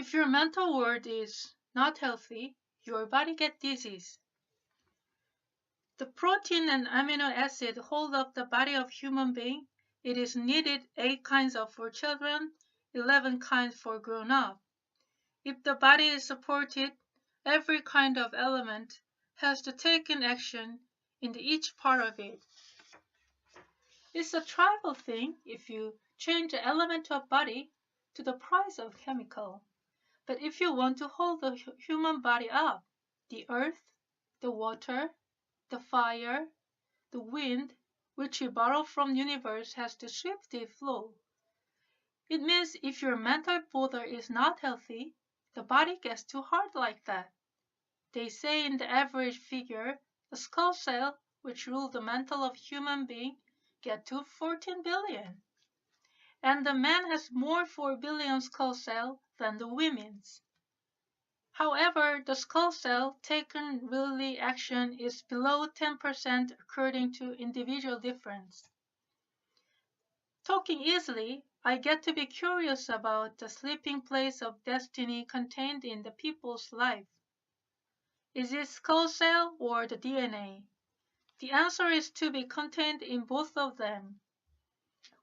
If your mental world is not healthy, your body gets disease. The protein and amino acid hold up the body of human being. It is needed 8 kinds of for children, 11 kinds for grown-up. If the body is supported, every kind of element has to take an action in each part of it. It's a trivial thing if you change the element of body to the price of chemical. But if you want to hold the human body up, the earth, the water, the fire, the wind, which we borrow from the universe, has to swiftly flow. It means if your mental border is not healthy, the body gets too hard like that. They say in the average figure, the skull cell, which rule the mental of human being, get to 14 billion. And the man has more 4 billion skull cells than the women's. However, the skull cell taken really action is below 10% according to individual difference. Talking easily, I get to be curious about the sleeping place of destiny contained in the people's life. Is it skull cell or the DNA? The answer is to be contained in both of them.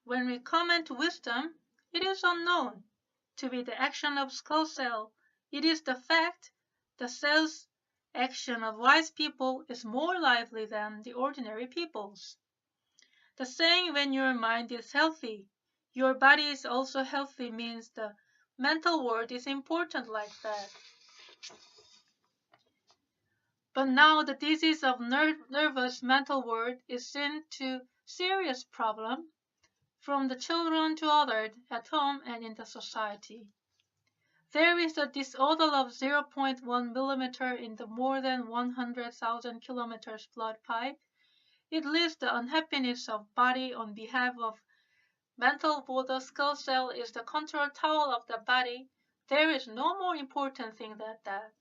When we come into wisdom, it is unknown to be the action of skull cell. It is the fact the cell's action of wise people is more lively than the ordinary people's. The saying when your mind is healthy, your body is also healthy means the mental world is important like that. But now the disease of nervous mental world is seen to serious problem from the children to others at home and in the society. There is a disorder of 0.1 millimeter in the more than 100,000 kilometers blood pipe. It leaves the unhappiness of body on behalf of mental, for the skull cell is the control tower of the body. There is no more important thing than that.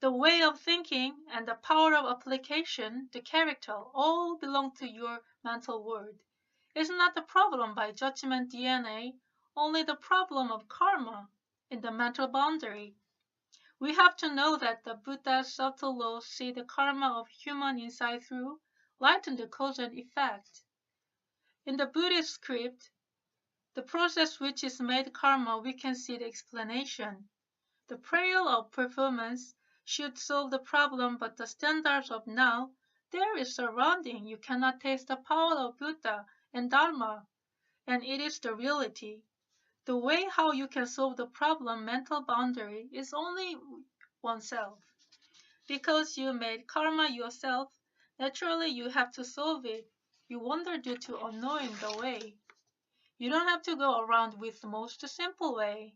The way of thinking and the power of application, the character, all belong to your mental world. It's not the problem by judgment DNA, only the problem of karma in the mental boundary. We have to know that the Buddha's subtle laws see the karma of human insight through, lighten the cause and effect. In the Buddhist script, the process which is made karma, we can see the explanation. The prayer of performance should solve the problem, but the standards of now, there is surrounding. You cannot taste the power of Buddha and Dharma, and it is the reality. The way how you can solve the problem mental boundary is only oneself. Because you made karma yourself, naturally you have to solve it. You wonder due to unknowing the way. You don't have to go around with the most simple way.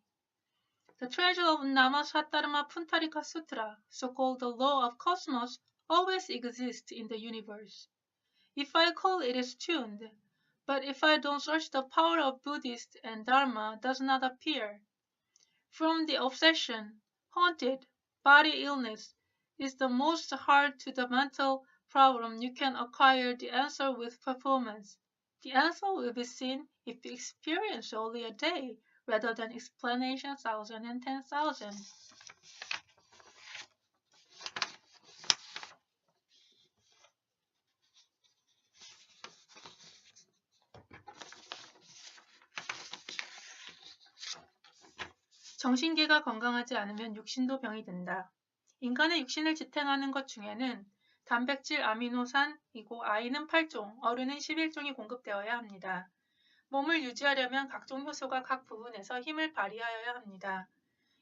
The treasure of Namasattharma Puntarika Sutra, so-called the law of cosmos, always exists in the universe. If I call it is tuned, but if I don't search, the power of Buddhist and Dharma does not appear. From the obsession, haunted, body illness is the most hard to the mental problem. You can acquire the answer with performance. The answer will be seen if you experience only a day rather than explanation 1,000 and 10,000. 정신계가 건강하지 않으면 육신도 병이 든다. 인간의 육신을 지탱하는 것 중에는 단백질, 아미노산이고 아이는 8종, 어른은 11종이 공급되어야 합니다. 몸을 유지하려면 각종 효소가 각 부분에서 힘을 발휘하여야 합니다.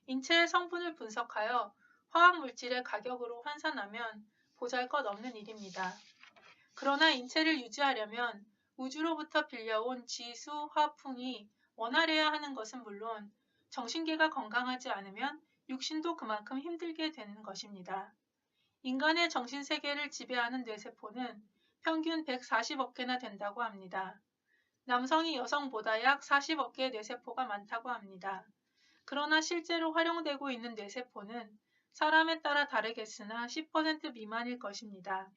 인체의 성분을 분석하여 화학물질의 가격으로 환산하면 보잘것없는 일입니다. 그러나 인체를 유지하려면 우주로부터 빌려온 지수, 화풍이 원활해야 하는 것은 물론 정신계가 건강하지 않으면 육신도 그만큼 힘들게 되는 것입니다. 인간의 정신세계를 지배하는 뇌세포는 평균 140억 개나 된다고 합니다. 남성이 여성보다 약 40억 개의 뇌세포가 많다고 합니다. 그러나 실제로 활용되고 있는 뇌세포는 사람에 따라 다르겠으나 10% 미만일 것입니다.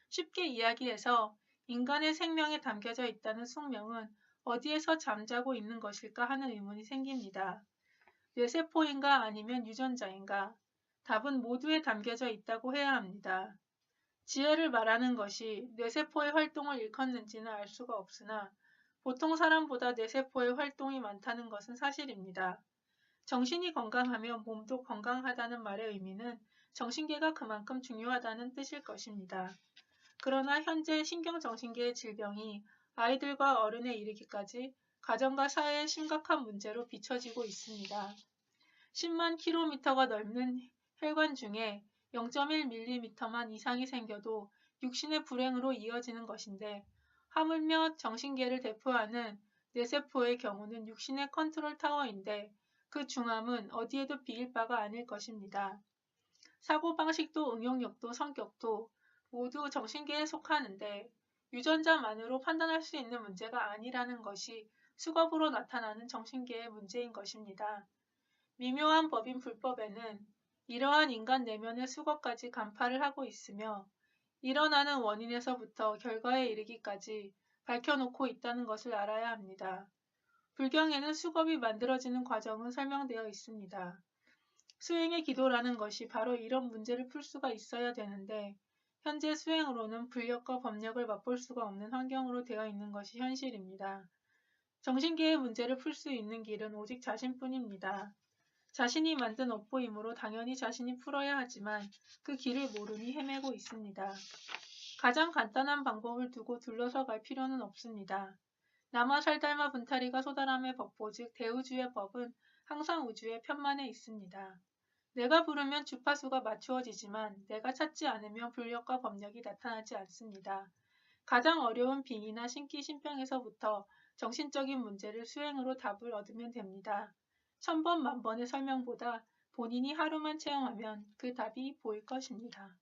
쉽게 이야기해서 인간의 생명에 담겨져 있다는 숙명은 어디에서 잠자고 있는 것일까 하는 의문이 생깁니다. 뇌세포인가 아니면 유전자인가? 답은 모두에 담겨져 있다고 해야 합니다. 지혜를 말하는 것이 뇌세포의 활동을 일컫는지는 알 수가 없으나 보통 사람보다 뇌세포의 활동이 많다는 것은 사실입니다. 정신이 건강하면 몸도 건강하다는 말의 의미는 정신계가 그만큼 중요하다는 뜻일 것입니다. 그러나 현재 신경정신계의 질병이 아이들과 어른에 이르기까지 가정과 사회에 심각한 문제로 비춰지고 있습니다. 10만 킬로미터가 넘는 혈관 중에 0.1mm만 이상이 생겨도 육신의 불행으로 이어지는 것인데 하물며 정신계를 대표하는 뇌세포의 경우는 육신의 컨트롤 타워인데 그 중함은 어디에도 비일 바가 아닐 것입니다. 사고방식도 응용력도 성격도 모두 정신계에 속하는데 유전자만으로 판단할 수 있는 문제가 아니라는 것이 수급으로 나타나는 정신계의 문제인 것입니다. 미묘한 법인 불법에는 이러한 인간 내면의 수거까지 간파를 하고 있으며 일어나는 원인에서부터 결과에 이르기까지 밝혀놓고 있다는 것을 알아야 합니다. 불경에는 수겁이 만들어지는 과정은 설명되어 있습니다. 수행의 기도라는 것이 바로 이런 문제를 풀 수가 있어야 되는데 현재 수행으로는 불력과 법력을 맛볼 수가 없는 환경으로 되어 있는 것이 현실입니다. 정신계의 문제를 풀 수 있는 길은 오직 자신뿐입니다. 자신이 만든 업보이므로 당연히 자신이 풀어야 하지만 그 길을 모르니 헤매고 있습니다. 가장 간단한 방법을 두고 둘러서 갈 필요는 없습니다. 남아 살달마 분타리가 소다람의 법보 즉 대우주의 법은 항상 우주의 편만에 있습니다. 내가 부르면 주파수가 맞추어지지만 내가 찾지 않으면 불력과 법력이 나타나지 않습니다. 가장 어려운 빙이나 신기 신병에서부터 정신적인 문제를 수행으로 답을 얻으면 됩니다. 1000번 만번의 설명보다 본인이 하루만 체험하면 그 답이 보일 것입니다.